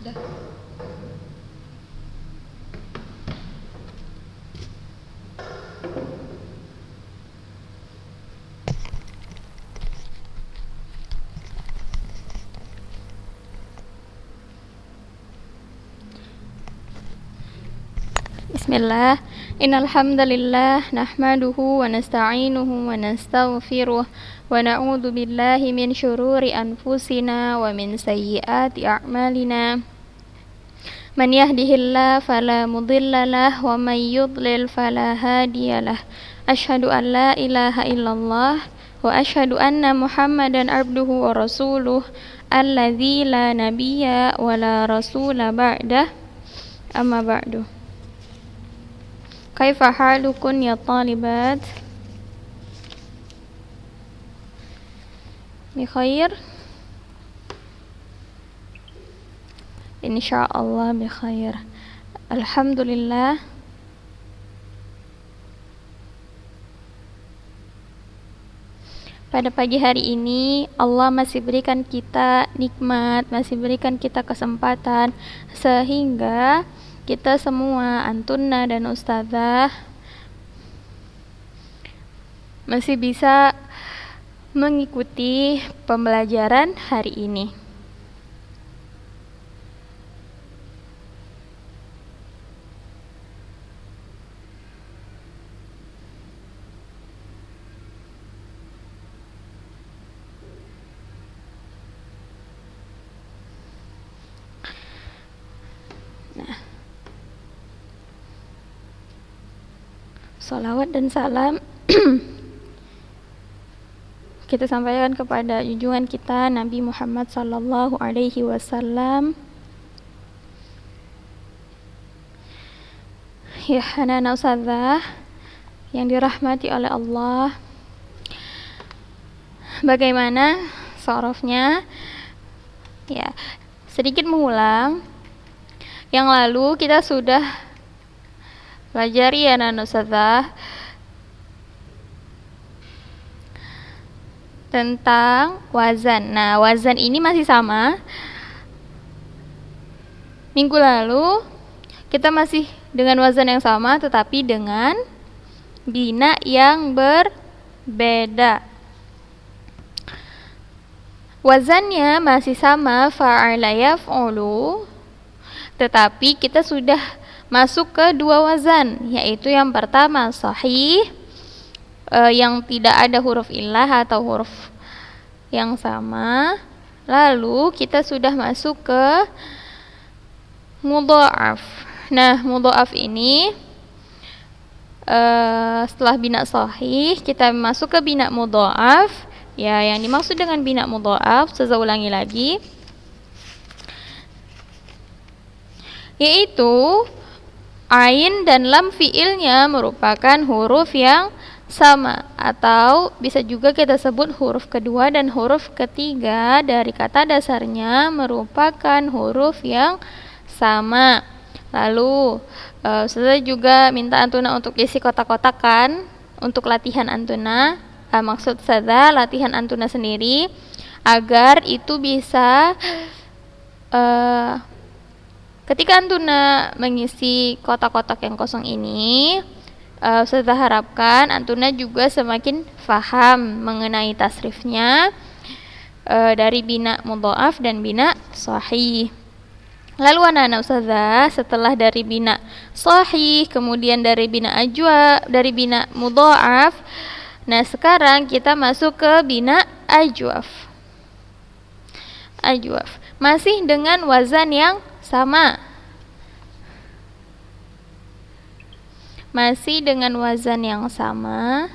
Dah. Bismillah. Innal hamdalillah nahmaduhu wa nasta'inuhu wa nastaghfiruh wa na'udzu billahi min syururi anfusina wa min sayyiati a'malina. Man yahdihillahu fala mudhillalah wa man yudlil fala hadiyalah. Asyhadu an la ilaha illallah wa asyhadu anna Muhammadan abduhu wa rasuluh alladzi la nabiyya wa la rasula ba'dah. Amma ba'du. Kaifa halukun ya talibat? Bi khair? Insyaallah bi khair. Alhamdulillah. Pada pagi hari ini Allah masih berikan kita nikmat, masih berikan kita kesempatan sehingga kita semua, Antuna dan Ustazah, masih bisa mengikuti pembelajaran hari ini. Salawat dan salam kita sampaikan kepada junjungan kita Nabi Muhammad sallallahu alaihi wasallam. Ya Hanana Ustazah yang dirahmati oleh Allah, bagaimana sorofnya? Ya, sedikit mengulang. Yang lalu kita sudah pelajari ya Nana Ustazah tentang wazan. Nah, wazan ini masih sama. Minggu lalu kita masih dengan wazan yang sama tetapi dengan bina yang berbeda. Wazannya masih sama fa'ala yaf'ulu, tetapi kita sudah masuk ke dua wazan, yaitu yang pertama sahih, yang tidak ada huruf illah atau huruf yang sama. Lalu kita sudah masuk ke mudha'af. Nah, mudha'af ini setelah bina sahih kita masuk ke bina mudha'af. Ya, yang dimaksud dengan bina mudha'af, saya ulangi lagi, yaitu ain dan lam fiilnya merupakan huruf yang sama, atau bisa juga kita sebut huruf kedua dan huruf ketiga dari kata dasarnya merupakan huruf yang sama. Lalu saya juga minta Antuna untuk isi kotak-kotakan untuk latihan Antuna, maksud saya latihan Antuna sendiri, agar itu bisa ketika Antuna mengisi kotak-kotak yang kosong ini, saya harapkan Antuna juga semakin faham mengenai tasrifnya dari bina mudha'af dan bina sahih. Lalu anak-anak ustazah, setelah dari bina sahih, kemudian dari bina ajwa, dari bina mudha'af, nah sekarang kita masuk ke bina ajwaf. Ajwaf masih dengan wazan yang sama, masih dengan wazan yang sama.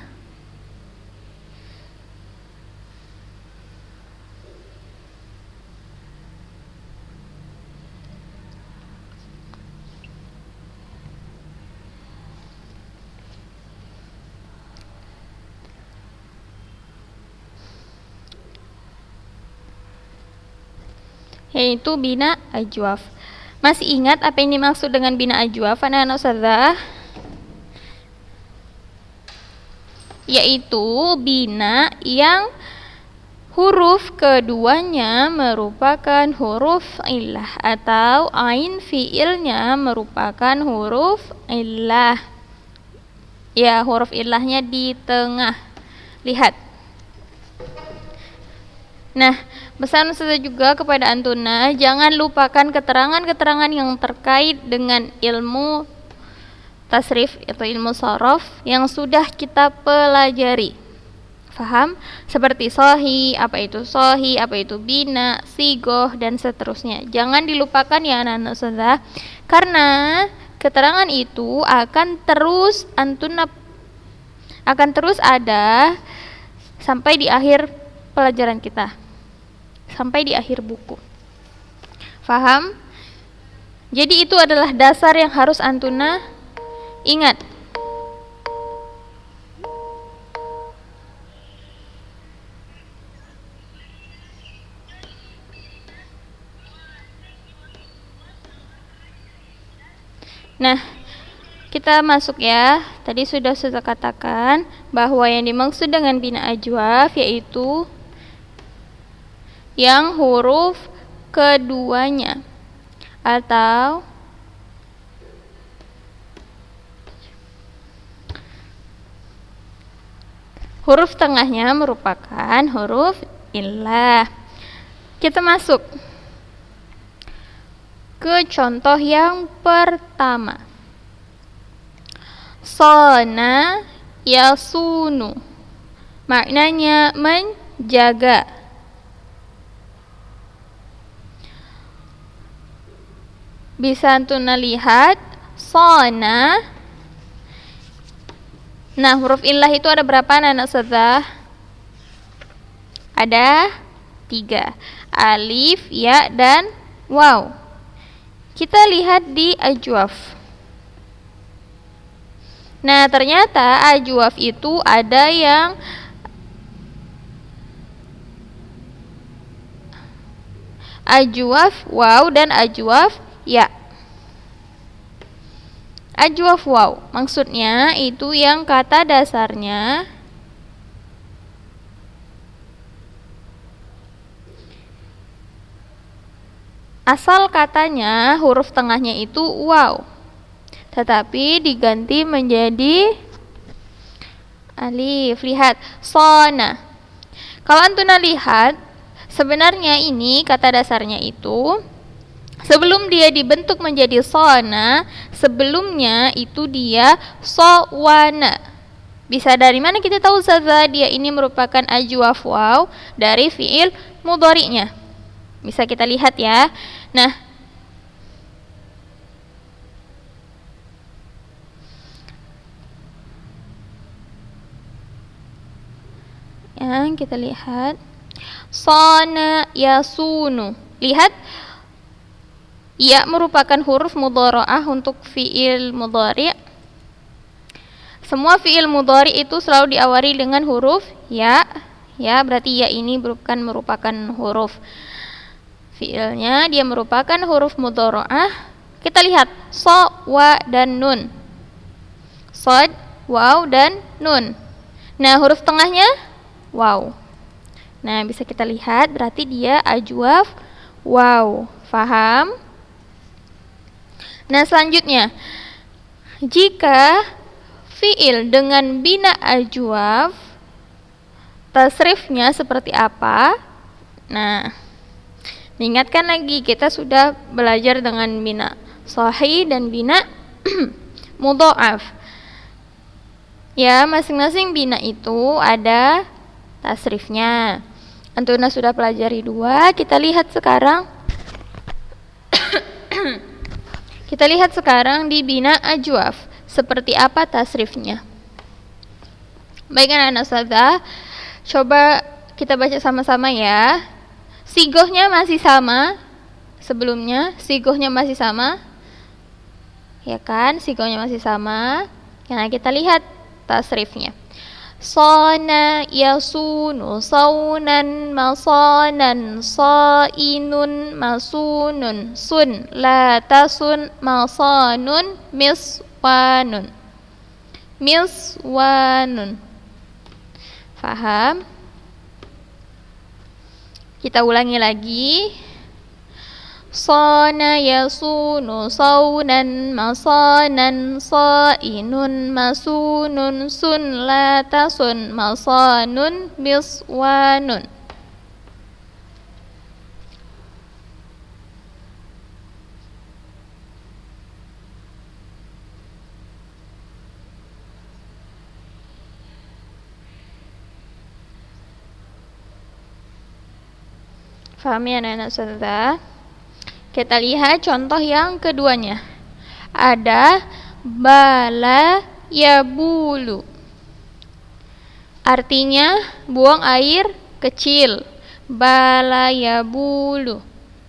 Yaitu bina ajwaf. Masih ingat apa yang dimaksud dengan bina ajwaf, anak-anak ustazah? Yaitu bina yang huruf keduanya merupakan huruf illah atau ain fiilnya merupakan huruf illah. Ya, huruf illahnya di tengah. Lihat. Nah, pesan saya juga kepada Antuna, jangan lupakan keterangan-keterangan yang terkait dengan ilmu tasrif atau ilmu sorof yang sudah kita pelajari. Faham? Seperti sohi, apa itu bina, sigoh, dan seterusnya. Jangan dilupakan ya anak-anak ustazah, karena keterangan itu akan terus ada sampai di akhir pelajaran kita, sampai di akhir buku. Faham? Jadi itu adalah dasar yang harus Antuna ingat. Nah, kita masuk ya. Tadi sudah saya katakan bahwa yang dimaksud dengan bina ajwaf yaitu yang huruf keduanya atau huruf tengahnya merupakan huruf illah. Kita masuk ke contoh yang pertama. Sona yasunu, maknanya menjaga. Bisa Antuna lihat sona. Nah, huruf illah itu ada berapa anak ustazah? Ada 3. Alif, ya, dan waw. Kita lihat di ajwaf. Nah, ternyata ajwaf itu ada yang ajwaf waw dan ajwaf ya. Ajwaf waw maksudnya itu yang kata dasarnya asal katanya huruf tengahnya itu waw, tetapi diganti menjadi alif. Lihat, sona. Kalau Antuna lihat, sebenarnya ini kata dasarnya itu sebelum dia dibentuk menjadi sona, sebelumnya itu dia sowana. Bisa dari mana kita tahu saza dia ini merupakan ajwaf waw? Dari fiil mudhari'nya. Bisa kita lihat ya. Nah, yang kita lihat sona yasunu. Lihat, ya merupakan huruf mudhara'ah untuk fiil mudhari'. Semua fiil mudhari' itu selalu diawali dengan huruf ya. Ya, berarti ya ini merupakan huruf fiilnya, dia merupakan huruf mudhara'ah. Kita lihat so, wa, dan nun. Sod, waw, dan nun. Nah, huruf tengahnya waw. Nah, bisa kita lihat berarti dia ajwaf waw. Faham? Nah, selanjutnya, jika fiil dengan bina ajwaf, tasrifnya seperti apa? Nah, diingatkan lagi, kita sudah belajar dengan bina sahih dan bina mudha'af. Ya, masing-masing bina itu ada tasrifnya. Antuna sudah pelajari 2. Kita lihat sekarang kita lihat sekarang di bina ajwaf seperti apa tasrifnya. Baik anak-anak ustazah, coba kita baca sama-sama ya. Sigohnya masih sama sebelumnya, sigohnya masih sama, ya kan? Sigohnya masih sama. Nah, kita lihat tasrifnya. Sona yasunu saunan masonan sainun masunun sun la tasun masonun miswanun miswanun. Faham? Kita ulangi lagi. Sona yasunu saunan masanan sainun masunun sunlatasun masanun miswanun. Paham ya anak-anak saudara? Kita lihat contoh yang keduanya. Ada bala yabulu. Artinya buang air kecil. Bala yabulu.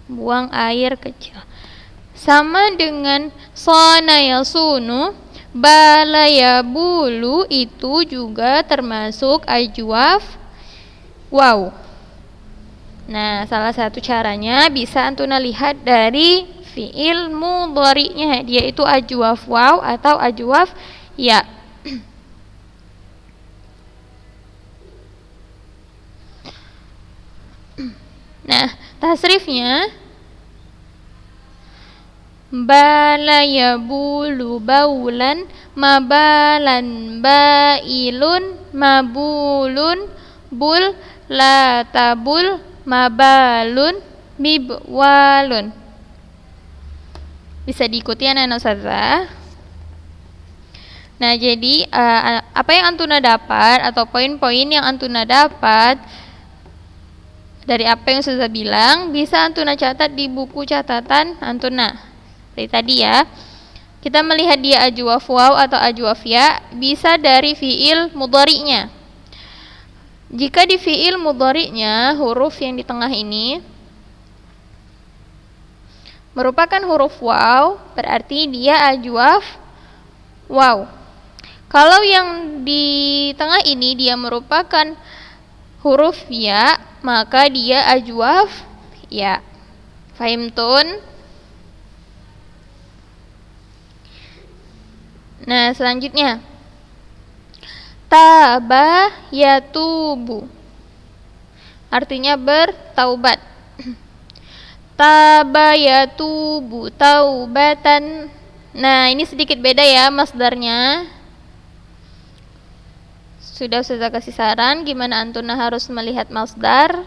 Buang air kecil. Sama dengan sona yasunu, bala yabulu itu juga termasuk ajwaf waw. Nah, salah satu caranya bisa antuna lihat dari fiil mudhari'nya, dia itu ajwaf waw atau ajwaf ya. Nah, tasrifnya bala yabulu baulan mabalan bailun mabulun bul la tabul mabalun mibwalun. Bisa diikuti anak-anak ustazah. Nah, jadi apa yang antuna dapat atau poin-poin yang antuna dapat dari apa yang sudah bilang bisa antuna catat di buku catatan antuna. Seperti tadi ya. Kita melihat dia ajwaf waw atau ajwaf ya bisa dari fiil mudhari'nya. Jika di fiil mudhari'nya huruf yang di tengah ini merupakan huruf waw, berarti dia ajwaf waw. Kalau yang di tengah ini dia merupakan huruf ya, maka dia ajwaf ya. Fahimtun? Nah, selanjutnya taba yatubu, artinya bertaubat. Taba yatubu taubatan. Nah, ini sedikit beda ya masdarnya. Sudah kasih saran gimana antuna harus melihat masdar.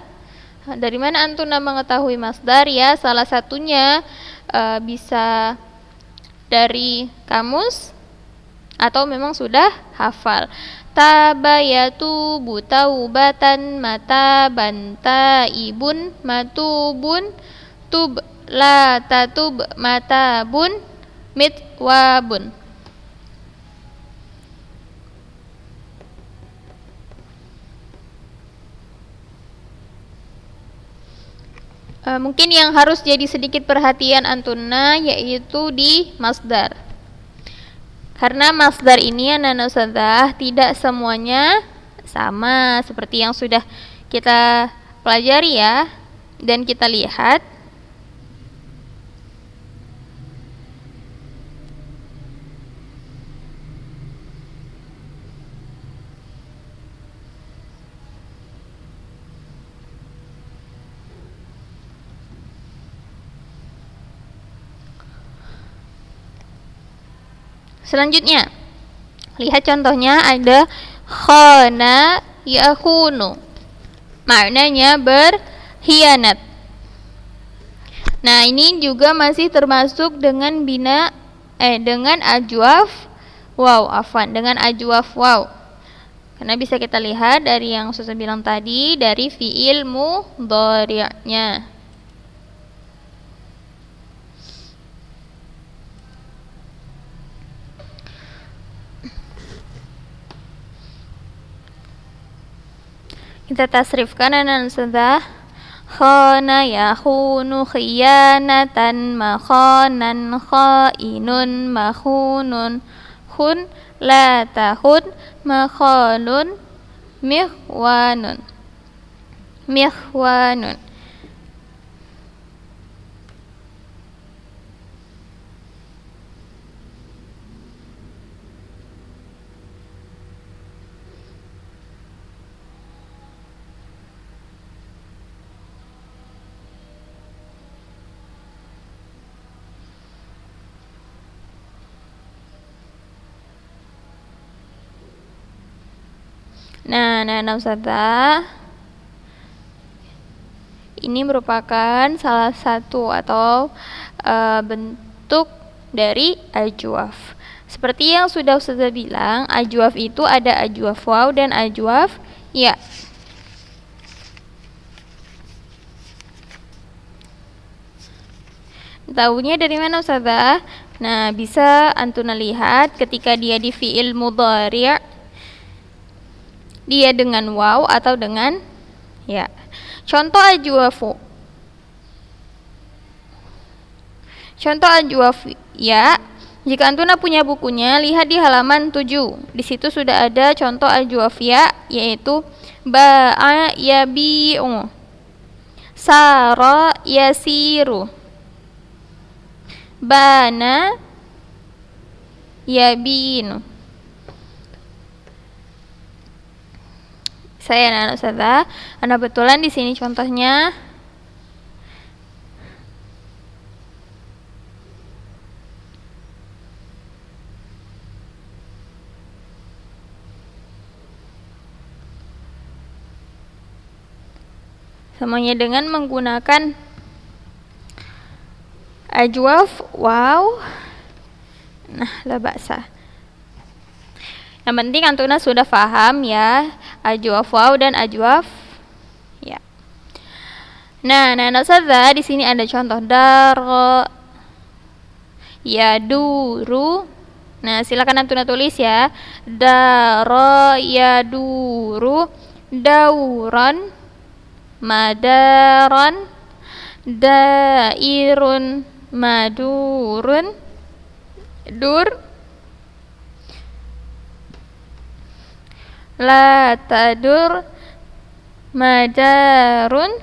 Dari mana antuna mengetahui masdar ya? Salah satunya bisa dari kamus atau memang sudah hafal. Taba yatubu taubatan mataban taibun matubun tub la tatub matabun mitwabun. Mungkin yang harus jadi sedikit perhatian antuna yaitu di masdar. Karena masdar ini anak-anak ustazah tidak semuanya sama seperti yang sudah kita pelajari ya dan kita lihat. Selanjutnya, lihat contohnya ada khana yakhunu. Maknanya berkhianat. Nah, ini juga masih termasuk dengan dengan ajwaf waw, dengan ajwaf waw. Karena bisa kita lihat dari yang saya bilang tadi dari fiil mudhari'nya. Kita tasrifkan anak sudah. Khana yakhunu khiyanatan makhanan khainun makhunun khun la tahun makhalun mihwanun. Nah, Ustazah, ini merupakan salah satu atau bentuk dari ajwaf. Seperti yang sudah Ustazah bilang, ajwaf itu ada ajwaf waw dan ajwaf ya. Tahunya dari mana Ustazah? Nah, bisa antuna lihat ketika dia di fi'il mudhari', dia dengan waw atau dengan ya. Contoh ajwafu. Contoh ajwaf ya. Jika antuna punya bukunya, lihat di halaman 7. Di situ sudah ada contoh ajwaf ya, yaitu ba'a yabi'u, sara yasiru, bana yabinu. Saya anak Ustazah, betulan di sini contohnya. Semuanya dengan menggunakan ajwaf waw. Nah, la ba'sa. Yang penting antuna sudah paham ya, ajwaf waw dan ajwaf ya. Nah, Ustazah, di sini ada contoh daro, yaduru. Nah, silakan antuna tulis ya. Daro yaduru dauran madaran dairun madurun dur la tadur madarun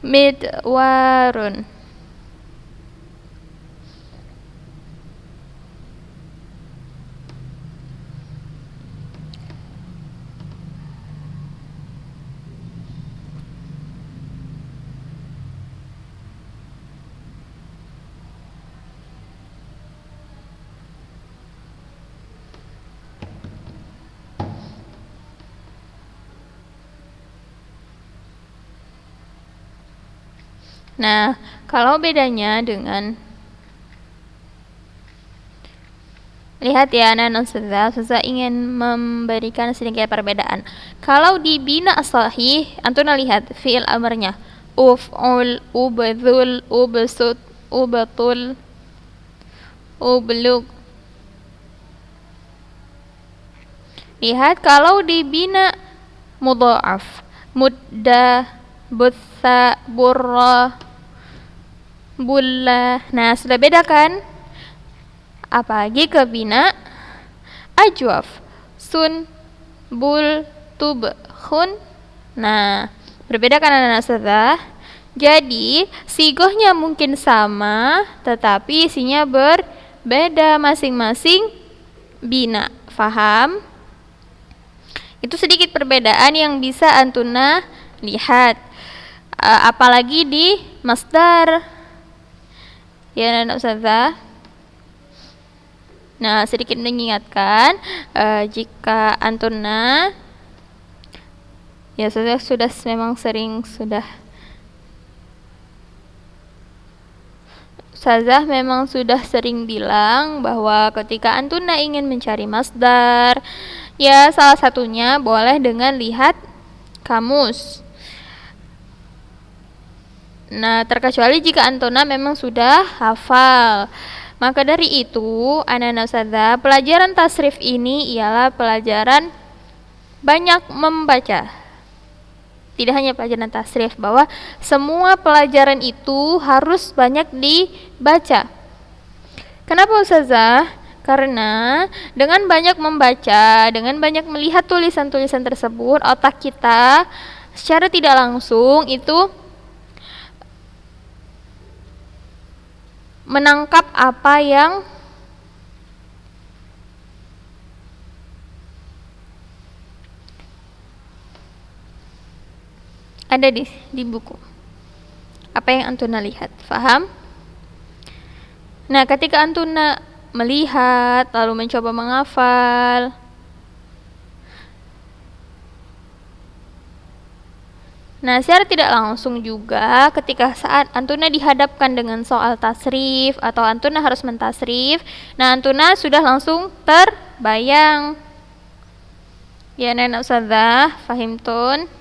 midwarun. Nah, kalau bedanya dengan, lihat ya anak Ustazah ingin memberikan sedikit perbedaan. Kalau di bina sahih, antuna lihat fi'il amarnya uf'ul, ubdzul, ubsut, ubtul, ublug. Lihat kalau di bina mudha'af, mudda, butsa, burra, bulla. Nah, sudah beda kan? Apalagi ke bina ajwaf, sun, bul, tub, khun. Nah, berbeda kan anak Ustazah? Jadi, sigohnya mungkin sama, tetapi isinya berbeda masing-masing bina. Faham? Itu sedikit perbedaan yang bisa antuna lihat. Apalagi di masdar. Ya anak Ustazah. Nah, sedikit mengingatkan, jika antuna ya sudah memang sering Ustazah memang sudah sering bilang bahwa ketika antuna ingin mencari masdar, ya salah satunya boleh dengan lihat kamus. Nah, terkecuali jika antuna memang sudah hafal. Maka dari itu, anak-anak Ustazah, pelajaran tasrif ini ialah pelajaran banyak membaca. Tidak hanya pelajaran tasrif, bahwa semua pelajaran itu harus banyak dibaca. Kenapa Ustazah? Karena dengan banyak membaca, dengan banyak melihat tulisan-tulisan tersebut, otak kita secara tidak langsung itu menangkap apa yang ada di buku. Apa yang antuna lihat, faham? Nah, ketika antuna melihat lalu mencoba menghafal, Nah, secara tidak langsung juga ketika saat antuna dihadapkan dengan soal tasrif atau antuna harus mentasrif, nah antuna sudah langsung terbayang. Ya, Nana Ustazah, fahimtun?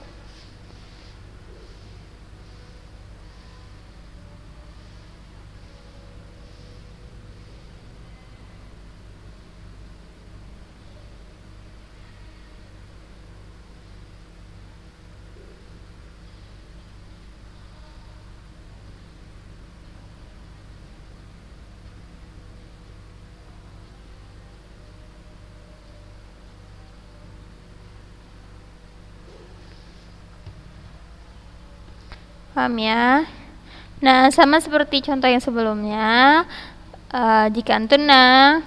Paham ya? Nah, sama seperti contoh yang sebelumnya, jika antuna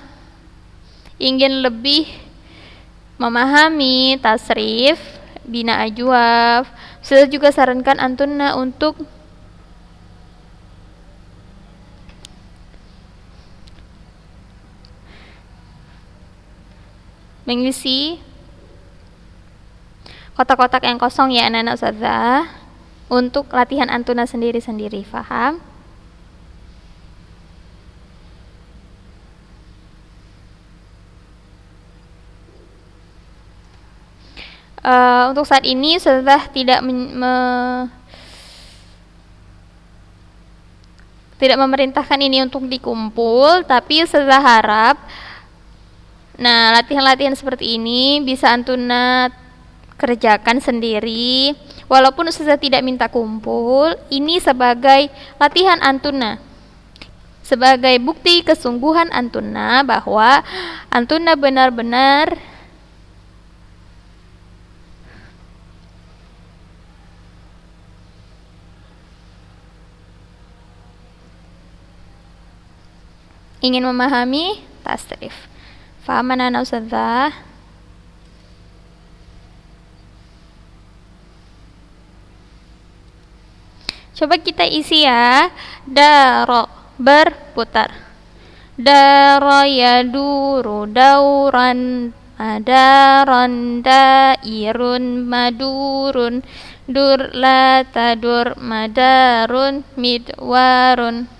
ingin lebih memahami tasrif, bina ajwaf, saya juga sarankan antuna untuk mengisi kotak-kotak yang kosong ya anak-anak ustazah untuk latihan antuna sendiri-sendiri, paham? Untuk saat ini ustazah tidak tidak memerintahkan ini untuk dikumpul, tapi ustazah harap latihan-latihan seperti ini bisa antuna kerjakan sendiri. Walaupun ustazah tidak minta kumpul, ini sebagai latihan antuna, sebagai bukti kesungguhan antuna bahwa antuna benar-benar ingin memahami tasrif. Faham anak ustazah? Coba kita isi ya. Daro, berputar. Daro yaduru dauran, madaron dairun madurun, dur la tadur madarun midwarun.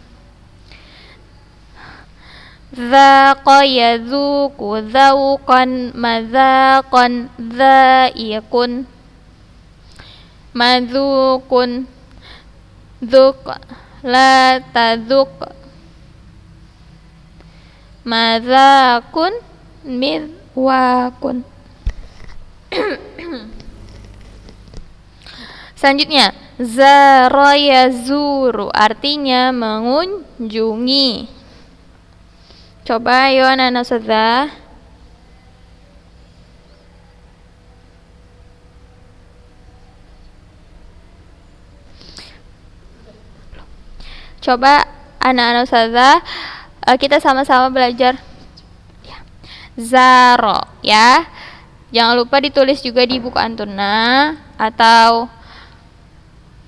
Zaqa yadzuku zauqan mazaqan zaiqun mazukun dzuk la tadzuk mazakun midwakun. Selanjutnya, zara yazuru artinya mengunjungi. Coba ayo anak-anak ustazah. Coba anak-anak ustazah, kita sama-sama belajar zaro ya. Jangan lupa ditulis juga di buku antuna atau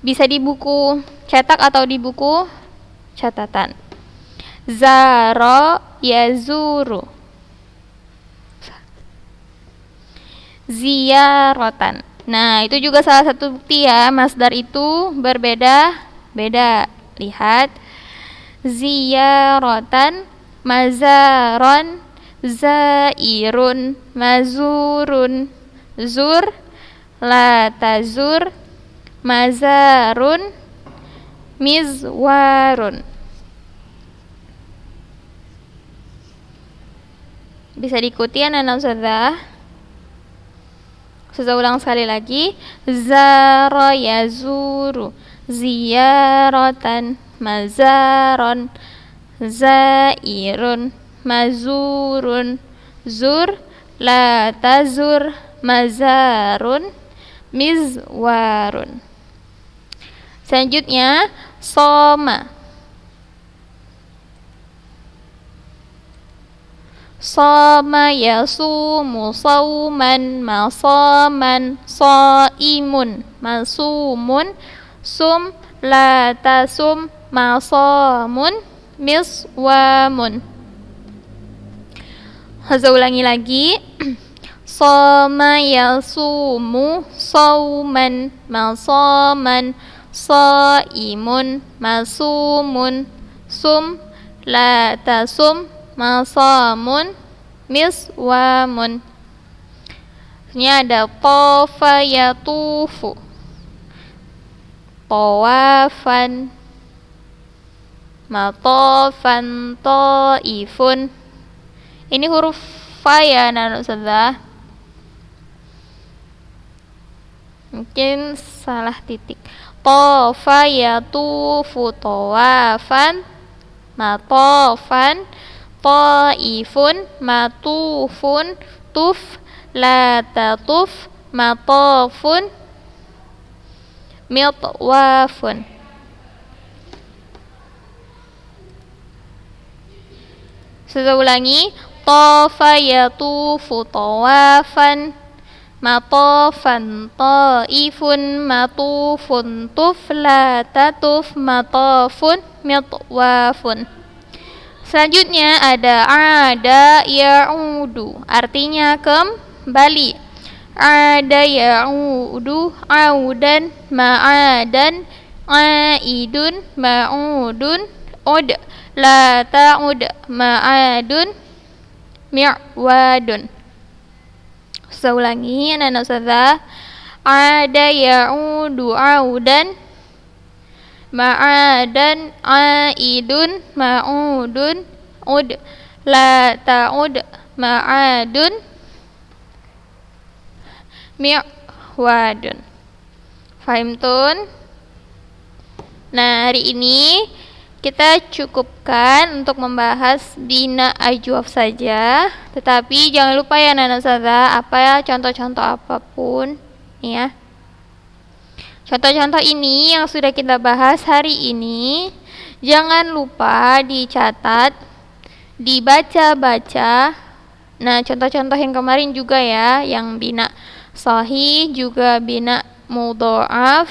bisa di buku cetak atau di buku catatan. Zaro yazuru, ziaratan. Nah, itu juga salah satu bukti ya, masdar itu berbeda-beda. Lihat, ziyaratan, mazaron, zairun, mazurun, zur, la tazur, mazarun, mizwarun. Bisa diikuti anak-anak ustazah. Ustazah ulang sekali lagi. Zara yazuru, ziyaratan, mazaron, zairun, mazurun, zur, la tazur, mazarun, mizwarun. Selanjutnya, soma. Soma yasumu sauman masaman saimun masumun sum la tasum masamun miswamun. Saya ulangi lagi. Soma yasumu sauman masoman, saimun masumun, sum la tasum masamun miswamun. Ini ada tofa yatufu, tawafan, matofan taifun. Ini huruf fa ya anak ustazah. Mungkin salah titik. Tofa yatufu tawafan, matofan taifun, matufun, tuf la tatuf, matofun mitwafun. Saya ulangi, tofa yatufu tawafan, matofan taifun, matufun, tuf la tatuf, matofun mitwafun. Selanjutnya ada ya'udu, artinya kembali. Ada ya'udu audan, ma'adan, aidun, ma'udun, ud la ta'ud, ma'adun, mi'wadun. Saya ulangi anak-anak ustazah. Ada ya'udu audan, ma'adan, aidun, ma'udun, ud la ta'ud, ma'adun, mi'wadun. Fahimtun? Nah, hari ini kita cukupkan untuk membahas bina ajwaf saja. Tetapi jangan lupa ya anak-anak ustazah, apa ya contoh-contoh apapun ya. Contoh-contoh ini yang sudah kita bahas hari ini, jangan lupa dicatat, dibaca-baca. Nah, contoh-contoh yang kemarin juga ya, yang bina sahih juga bina mudha'af.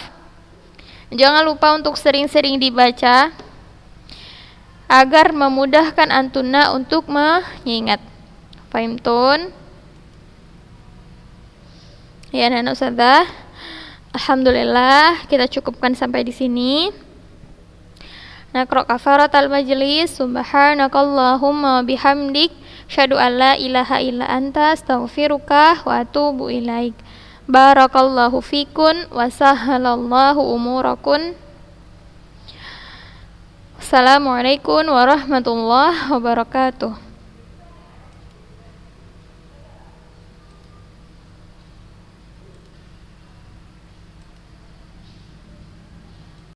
Jangan lupa untuk sering-sering dibaca agar memudahkan antuna untuk mengingat. Fahimtun? Ya anak-anak ustazah. Alhamdulillah, kita cukupkan sampai di sini. Naqra kafaratul majlis. Subhanakallahumma bihamdik, syadu an la ilaha illa anta, astaghfiruka wa atubu ilaik. Barakallahu fikun wa sahhalallahu umurakun. Assalamualaikum warahmatullahi wabarakatuh.